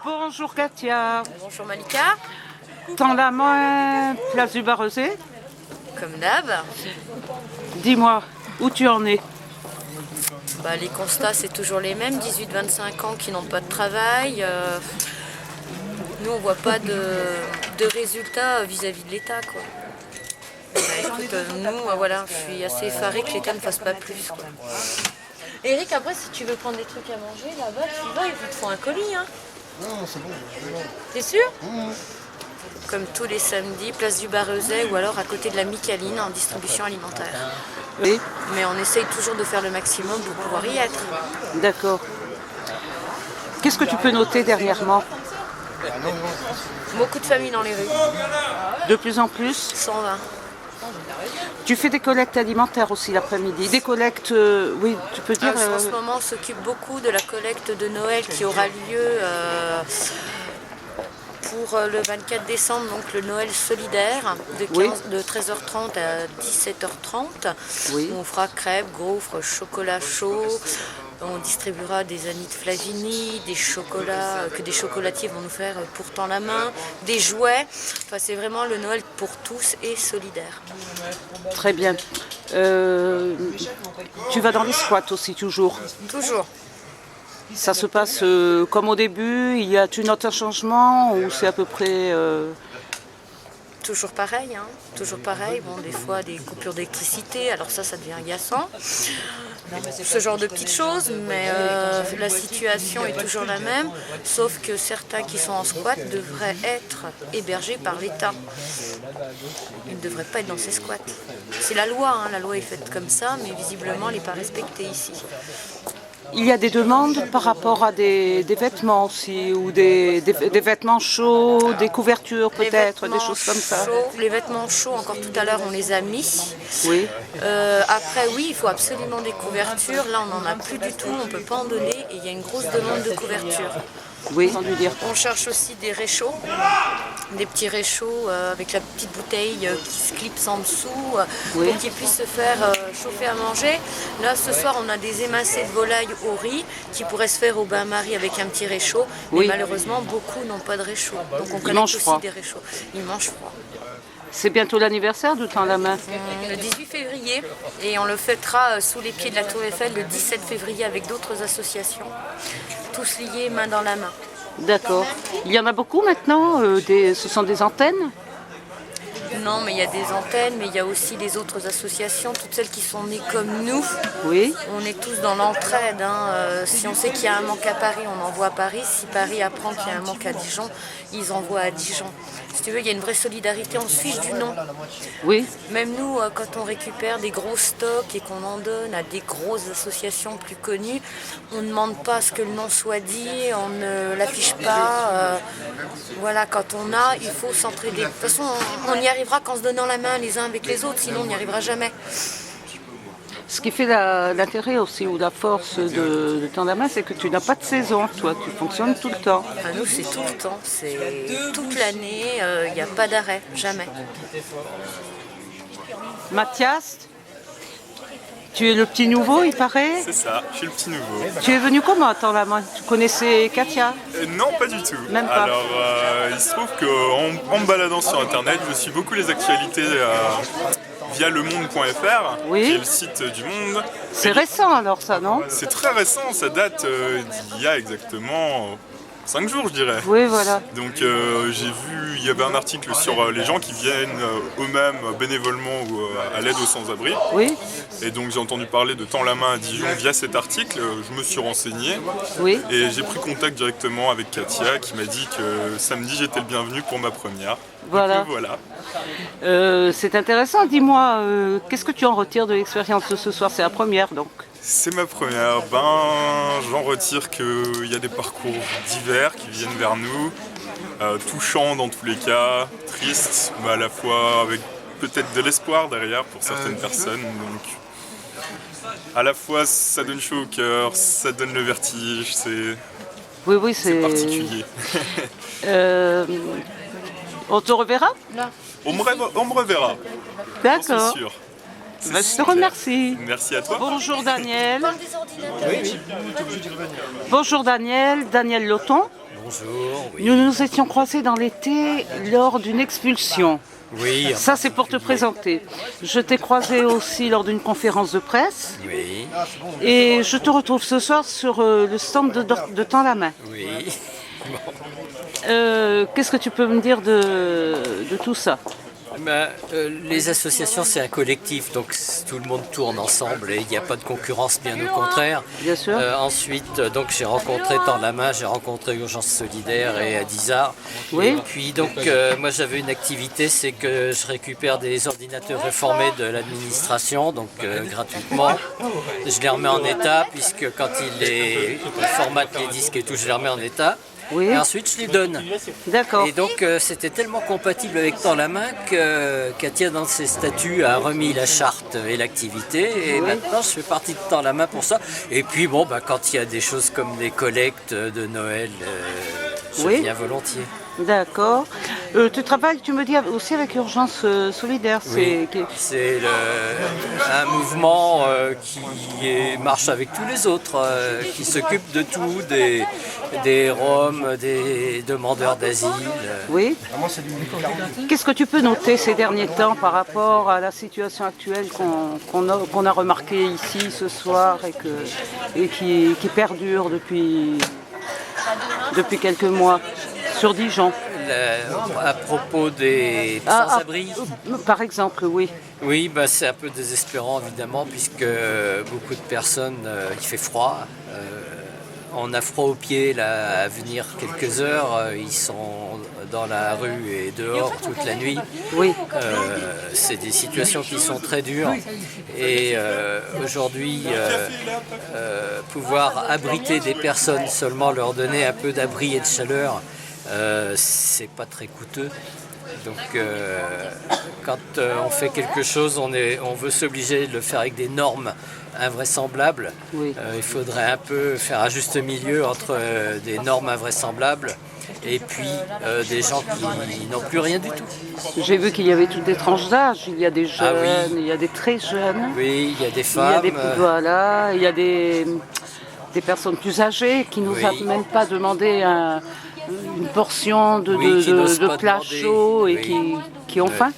Bonjour Katia. Bonjour Malika. Tends la main, place du Barrezet. Comme d'hab. Dis-moi, où tu en es? Les constats, c'est toujours les mêmes. 18-25 ans qui n'ont pas de travail. Nous, on voit pas de résultats vis-à-vis de l'État, quoi. Écoute, nous, voilà, je suis assez effarée que l'État ne fasse pas plus, quoi. Eric, après, si tu veux prendre des trucs à manger, là-bas, tu vas, ils te font un colis, hein. Non, c'est bon. T'es sûr? Comme tous les samedis, place du Barrezet ou alors à côté de la Micaline en distribution alimentaire. Oui. Mais on essaye toujours de faire le maximum pour pouvoir y être. D'accord. Qu'est-ce que tu peux noter dernièrement? Beaucoup de familles dans les rues. De plus en plus? 120. Tu fais des collectes alimentaires aussi l'après-midi. Des collectes, oui, tu peux dire... En ce moment, on s'occupe beaucoup de la collecte de Noël qui aura lieu pour le 24 décembre, donc le Noël solidaire, de 13h30 à 17h30. Oui. On fera crêpes, gaufres, chocolat chaud. On distribuera des Anit Flavini, des chocolats que des chocolatiers vont nous faire pour Tends la main, des jouets. Enfin, c'est vraiment le Noël pour tous et solidaire. Très bien. Tu vas dans les squats aussi, toujours? Toujours. Ça se passe comme au début? Tu notes un changement ou c'est à peu près... Toujours pareil, hein. Toujours pareil. Bon, des fois, des coupures d'électricité, alors ça devient agaçant. Ce genre de petites choses, mais la situation est toujours la même, sauf que certains qui sont en squat devraient être hébergés par l'État. Ils ne devraient pas être dans ces squats. C'est la loi, hein. La loi est faite comme ça, mais visiblement, elle n'est pas respectée ici. Il y a des demandes par rapport à des vêtements aussi, ou des vêtements chauds, des couvertures peut-être, des choses comme ça. Les vêtements chauds, encore tout à l'heure, on les a mis. Oui. Après, oui, il faut absolument des couvertures. Là, on n'en a plus du tout, on ne peut pas en donner et il y a une grosse demande de couverture. Oui, j'ai entendu dire. On cherche aussi des réchauds, des petits réchauds avec la petite bouteille qui se clipse en dessous pour qu'ils puissent se faire chauffer à manger. Là, ce soir, on a des émincés de volaille au riz qui pourraient se faire au bain-marie avec un petit réchaud. Mais malheureusement, beaucoup n'ont pas de réchaud. Donc on collecte aussi des réchauds. Ils mangent froid. C'est bientôt l'anniversaire de Tends la main? Le 18 février et on le fêtera sous les pieds de la Tour Eiffel le 17 février avec d'autres associations, tous liés main dans la main. D'accord. Il y en a beaucoup maintenant? Ce sont des antennes? Non, mais il y a des antennes, mais il y a aussi les autres associations, toutes celles qui sont nées comme nous. Oui. On est tous dans l'entraide. Si on sait qu'il y a un manque à Paris, on envoie à Paris. Si Paris apprend qu'il y a un manque à Dijon, ils envoient à Dijon. Si tu veux, il y a une vraie solidarité, on se fiche du nom. Oui. Même nous, quand on récupère des gros stocks et qu'on en donne à des grosses associations plus connues, on ne demande pas à ce que le nom soit dit, on ne l'affiche pas. Voilà, quand on a, il faut s'entraider. De toute façon, on y arrivera qu'en se donnant la main les uns avec les autres, sinon on n'y arrivera jamais. Ce qui fait l'intérêt aussi ou la force de Tends la main, c'est que tu n'as pas de saison, toi, tu fonctionnes tout le temps. Nous, c'est tout le temps, c'est toute l'année, il n'y a pas d'arrêt, jamais. Mathias, tu es le petit nouveau, il paraît? C'est ça, je suis le petit nouveau. Tu es venu comment à Tends la main? Tu connaissais Katia? Non, pas du tout. Même pas. Alors, il se trouve qu'en me baladant sur Internet, je suis beaucoup les actualités via lemonde.fr, qui est le site du Monde. C'est récent alors ça, non? C'est très récent, ça date d'il y a exactement 5 jours, je dirais. Oui, voilà. Donc j'ai vu, il y avait un article sur les gens qui viennent eux-mêmes bénévolement ou à l'aide aux sans-abri. Oui. Et donc j'ai entendu parler de Tends la main à Dijon via cet article, je me suis renseigné. Oui. Et j'ai pris contact directement avec Katia qui m'a dit que samedi j'étais le bienvenu pour ma première. Voilà. Donc, voilà. C'est intéressant, dis-moi, qu'est-ce que tu en retires de l'expérience de ce soir? C'est la première donc. C'est ma première. J'en retire qu'il y a des parcours divers qui viennent vers nous, touchants dans tous les cas, tristes, mais à la fois avec peut-être de l'espoir derrière pour certaines personnes. Donc, à la fois, ça donne chaud au cœur, ça donne le vertige, c'est particulier. On te reverra? On me reverra. D'accord. C'est sûr. Je te remercie. Merci à toi. Bonjour Daniel. Bonjour Daniel, Daniel Loton. Bonjour. Oui. Nous nous étions croisés dans l'été lors d'une expulsion. Oui. Ça, c'est pour te présenter. Je t'ai croisé aussi lors d'une conférence de presse. Oui. Et je te retrouve ce soir sur le stand de Tends la main. Oui. Qu'est-ce que tu peux me dire de tout ça? Les associations, c'est un collectif, donc tout le monde tourne ensemble et il n'y a pas de concurrence, bien au contraire. Bien sûr. Ensuite, donc j'ai rencontré Tends la main, j'ai rencontré Urgence Solidaire et Adizar. Oui. Et puis donc, moi j'avais une activité, c'est que je récupère des ordinateurs réformés de l'administration, donc gratuitement. Je les remets en état, puisque quand il formate les disques et tout, je les remets en état. Oui. Et ensuite, je les donne. D'accord. Et donc, c'était tellement compatible avec Tends la main que Katia, dans ses statuts, a remis la charte et l'activité. Et maintenant, je fais partie de Tends la main pour ça. Et puis, bon, quand il y a des choses comme des collectes de Noël, je viens volontiers. D'accord. Tu travailles, tu me dis, aussi avec Urgence Solidaire. Oui, c'est un mouvement qui marche avec tous les autres, qui s'occupe de tout, des Roms, des demandeurs d'asile. Oui. Qu'est-ce que tu peux noter ces derniers temps par rapport à la situation actuelle qu'on a remarqué ici ce soir et qui perdure depuis quelques mois sur Dijon? À propos des sans-abri. Par exemple, oui. Oui, c'est un peu désespérant évidemment, puisque beaucoup de personnes, il fait froid. On a froid aux pieds là, à venir quelques heures, ils sont dans la rue et dehors toute la nuit. Oui. C'est des situations qui sont très dures. Et aujourd'hui, pouvoir abriter des personnes, seulement leur donner un peu d'abri et de chaleur, c'est pas très coûteux. Donc quand on fait quelque chose, on veut s'obliger de le faire avec des normes invraisemblables. Oui. Il faudrait un peu faire un juste milieu entre des normes invraisemblables et puis des gens qui n'ont plus rien du tout. J'ai vu qu'il y avait toutes des tranches d'âge. Il y a des jeunes, il y a des très jeunes. Oui, il y a des femmes. Il y a des personnes plus âgées qui nous a même pas demandé une portion de plat chaud et qui ont faim,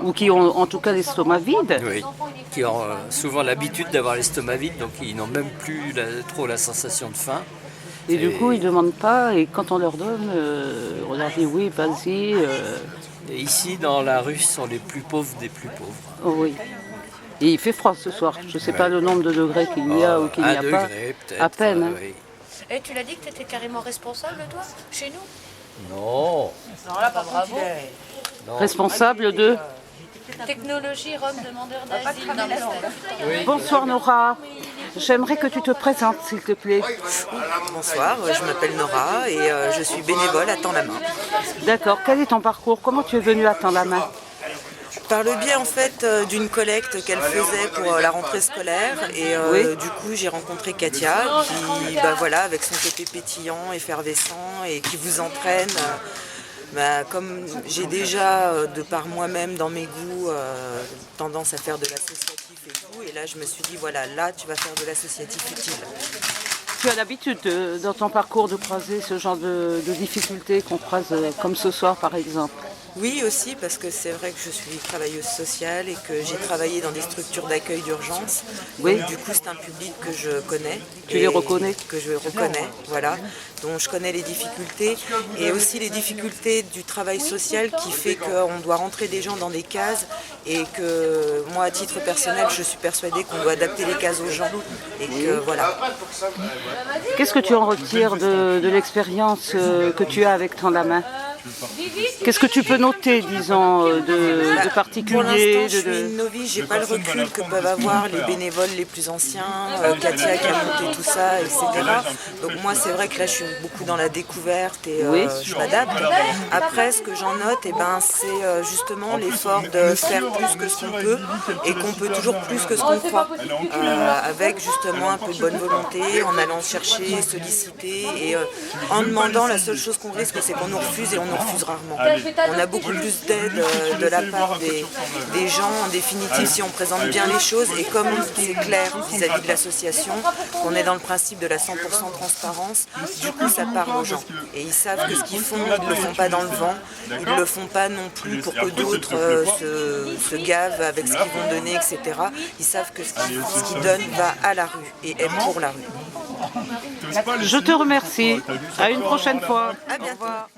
ou qui ont en tout cas l'estomac vide. Oui, qui ont souvent l'habitude d'avoir l'estomac vide, donc ils n'ont même plus trop la sensation de faim. Et du coup, ils ne demandent pas, et quand on leur donne, on leur dit oui, vas-y. Et ici, dans la rue, ce sont les plus pauvres des plus pauvres. Oh, oui. Et il fait froid ce soir. Je ne sais pas le nombre de degrés qu'il y a ou qu'il n'y a pas. À peine. Hein. Et tu l'as dit que tu étais carrément responsable, toi, chez nous? Non. Non, là, pas bravo. Non. Responsable de... Technologie, Rome, demandeur d'asile dans les statuts. Bonsoir Nora. J'aimerais que tu te présentes, s'il te plaît. Bonsoir, je m'appelle Nora et je suis bénévole à Tends la main. D'accord. Quel est ton parcours? Comment tu es venue à Tends la main? Par le biais en fait d'une collecte qu'elle faisait pour la rentrée scolaire et du coup j'ai rencontré Katia qui avec son côté pétillant, effervescent et qui vous entraîne. Comme j'ai déjà de par moi-même dans mes goûts tendance à faire de l'associatif et tout, et là je me suis dit là tu vas faire de l'associatif utile. Tu as l'habitude dans ton parcours de croiser ce genre de difficultés qu'on croise comme ce soir par exemple? Oui aussi, parce que c'est vrai que je suis travailleuse sociale et que j'ai travaillé dans des structures d'accueil d'urgence. Oui. Donc, du coup, c'est un public que je connais. Tu les reconnais? Que je reconnais, voilà. Donc je connais les difficultés et aussi les difficultés du travail social qui fait qu'on doit rentrer des gens dans des cases et que moi, à titre personnel, je suis persuadée qu'on doit adapter les cases aux gens. Et que voilà. Qu'est-ce que tu en retires de l'expérience que tu as avec Tends la main? Qu'est-ce que tu peux noter, disons, de particulier? Pour l'instant, je suis une novice, j'ai pas le recul que peuvent avoir les bénévoles les plus anciens, Katia qui a monté tout ça, etc. Donc moi, c'est vrai que là, je suis beaucoup dans la découverte et je m'adapte. Après, ce que j'en note, c'est justement l'effort de faire plus que ce qu'on peut et qu'on peut toujours plus que ce qu'on croit, avec justement un peu de bonne volonté, en allant chercher, solliciter et en demandant, la seule chose qu'on risque, c'est qu'on nous refuse et on nous refuse rarement. On a beaucoup plus d'aide de la part des gens. En définitive, si on présente bien les choses, et comme c'est clair vis-à-vis de l'association, qu'on est dans le principe de la 100% transparence, du coup ça parle aux gens. Et ils savent que ce qu'ils font, ils ne le font pas dans le vent, ils ne le font pas non plus pour que d'autres se gavent avec ce qu'ils vont donner, etc. Ils savent que ce qu'ils donnent va à la rue et est pour la rue. Je te remercie. À une prochaine fois. À bientôt. Au revoir.